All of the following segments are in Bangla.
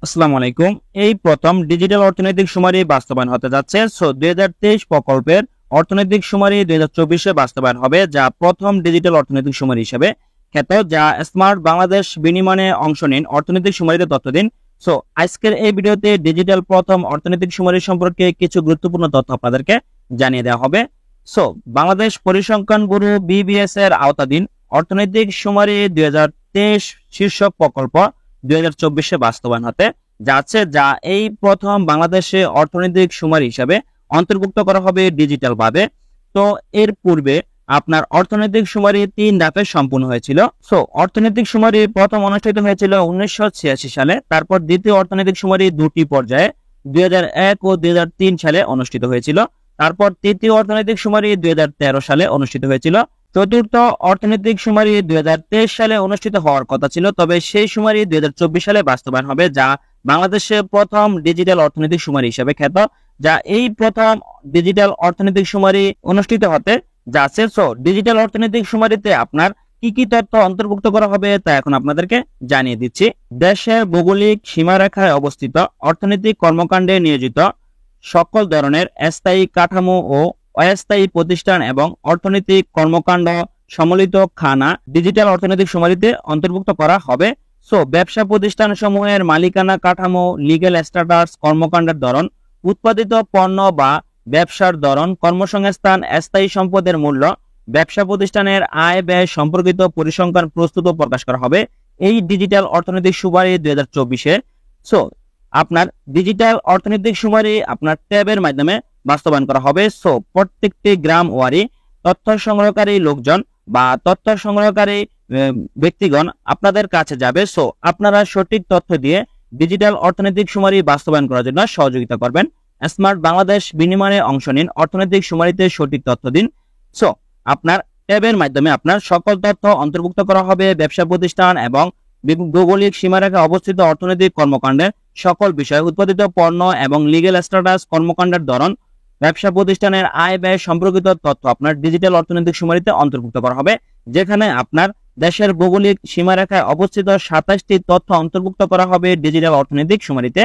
আসসালামু আলাইকুম। এই প্রথম ডিজিটাল অর্থনৈতিক সুমারি বাস্তবায়ন হতে যাচ্ছে। 2023 প্রকল্পের অর্থনৈতিক সুমারি 2024-এ বাস্তবায়ন হবে, যা প্রথম ডিজিটাল অর্থনৈতিক সুমারি হিসেবে খ্যাত। যা স্মার্ট বাংলাদেশ বিনিময়ে অংশ নিন, অর্থনৈতিক সুমারিতে তথ্য দিন। আজকের এই ভিডিওতে ডিজিটাল প্রথম অর্থনৈতিক সুমারি সম্পর্কে কিছু গুরুত্বপূর্ণ তথ্য আপনাদেরকে জানিয়ে দেওয়া হবে। বাংলাদেশ পরিসংখ্যান ব্যুরো BBS এর আওতাধীন অর্থনৈতিক সুমারি 2023 শীর্ষক প্রকল্প 2024-এ বাস্তবায়ন হতে যাচ্ছে, যা এই প্রথম বাংলাদেশে অর্থনৈতিক সুমারি হিসাবে অন্তর্ভুক্ত করা হবে ডিজিটাল ভাবে। তো এর পূর্বে আপনার অর্থনৈতিক সুমারি 3 ধাপে সম্পূর্ণ হয়েছিল। অর্থনৈতিক সুমারি প্রথম অনুষ্ঠিত হয়েছিল 1986 সালে। তারপর দ্বিতীয় অর্থনৈতিক সুমারি দুটি পর্যায়ে 2001 ও 2003 সালে অনুষ্ঠিত হয়েছিল। তারপর তৃতীয় অর্থনৈতিক সুমারি 2013 সালে অনুষ্ঠিত হয়েছিল। চতুর্থ অর্থনৈতিক সুমারি 2023 সালে অনুষ্ঠিত হওয়ার কথা ছিল, তবে সেই সুমারি 2024 সালে বাস্তবায়ন হবে, যা বাংলাদেশের প্রথম ডিজিটাল অর্থনৈতিক সুমারি হিসেবে খ্যাত। যা এই প্রথম ডিজিটাল অর্থনৈতিক সুমারি অনুষ্ঠিত হতে যাচ্ছে। ডিজিটাল অর্থনৈতিক সুমারিতে আপনার কি কি তথ্য অন্তর্ভুক্ত করা হবে তা এখন আপনাদেরকে জানিয়ে দিচ্ছি। দেশের ভৌগোলিক সীমারেখায় অবস্থিত অর্থনৈতিক কর্মকাণ্ডে নিয়োজিত সকল ধরনের স্থায়ী কাঠামো ও অস্থায়ী প্রতিষ্ঠান এবং অর্থনৈতিক কর্মকাণ্ড সম্মিলিত খানা ডিজিটাল অর্থনৈতিক সুমারিতে অন্তর্ভুক্ত করা হবে। ব্যবসা প্রতিষ্ঠান সমূহের মালিকানা কাঠামো, লিগ্যাল স্ট্যাটাস, কর্মকাণ্ডের ধরন, উৎপাদিত পণ্য বা ব্যবসার ধরন, কর্মসংস্থান, স্থায়ী সম্পদের মূল্য, ব্যবসা প্রতিষ্ঠানের আয় ব্যয় সম্পর্কিত পরিসংখ্যান প্রস্তুত ও প্রকাশ করা হবে এই ডিজিটাল অর্থনৈতিক সুমারি 2024-এ। আপনার ডিজিটাল অর্থনৈতিক সুমারি আপনার ট্যাবের মাধ্যমে বাস্তবায়ন করা হবে। প্রত্যেকটি গ্রাম ওয়ারি তথ্য সংগ্রহকারী লোকজন বা তথ্য সংগ্রহকারী ব্যক্তিগণ আপনাদের কাছে যাবে। আপনারা সঠিক তথ্য দিয়ে ডিজিটাল অর্থনৈতিক সুমারি বাস্তবায়ন করার জন্য সহযোগিতা করবেন। স্মার্ট বাংলাদেশ বিনিময়ে অংশ নিন, অর্থনৈতিক সুমারিতে সঠিক তথ্য দিন। আপনার ট্যাবের মাধ্যমে আপনার সকল তথ্য অন্তর্ভুক্ত করা হবে। ব্যবসা প্রতিষ্ঠান এবং ভৌগোলিক সীমারেখা অবস্থিত অর্থনৈতিক কর্মকাণ্ডের সকল বিষয়, উৎপাদিত পণ্য এবং লিগ্যাল স্ট্যাটাস, কর্মকাণ্ডের ধরন, ব্যবসা প্রতিষ্ঠানের আয় ব্যয় সম্পর্কিত তথ্য আপনার ডিজিটাল অর্থনৈতিক সুমারিতে অন্তর্ভুক্ত করা হবে, যেখানে আপনার দেশের ভৌগোলিক সীমারেখায় অবস্থিত 27টি তথ্য অন্তর্ভুক্ত করা হবে ডিজিটাল অর্থনৈতিক সুমারিতে।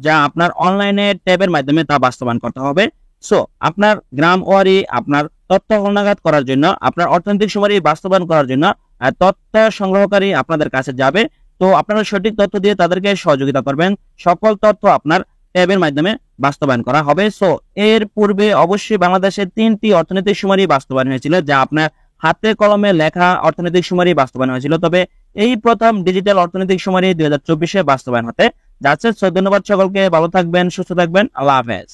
যা আপনার অনলাইনে ট্যাবের মাধ্যমে তা বাস্তবায়ন করতে হবে। আপনার গ্রাম ওয়ারি আপনার তথ্য হালনাগাদ করার জন্য, আপনার অর্থনৈতিক সুমারি বাস্তবায়ন করার জন্য তথ্য সংগ্রহকারী আপনাদের কাছে যাবে। তো আপনারা সঠিক তথ্য দিয়ে তাদেরকে সহযোগিতা করবেন। সকল তথ্য আপনার ট্যাবের মাধ্যমে বাস্তবায়ন করা হবে। এর পূর্বে অবশ্যই বাংলাদেশে 3টি অর্থনৈতিক সুমারি বাস্তবায়ন হয়েছিল, যা আপনার হাতে কলমে লেখা অর্থনৈতিক সুমারি বাস্তবায়ন হয়েছিল। তবে এই প্রথম ডিজিটাল অর্থনৈতিক সুমারি 2024-এ বাস্তবায়ন হতে যাচ্ছে। ধন্যবাদ সকলকে, ভালো থাকবেন, সুস্থ থাকবেন, আল্লাহ হাফেজ।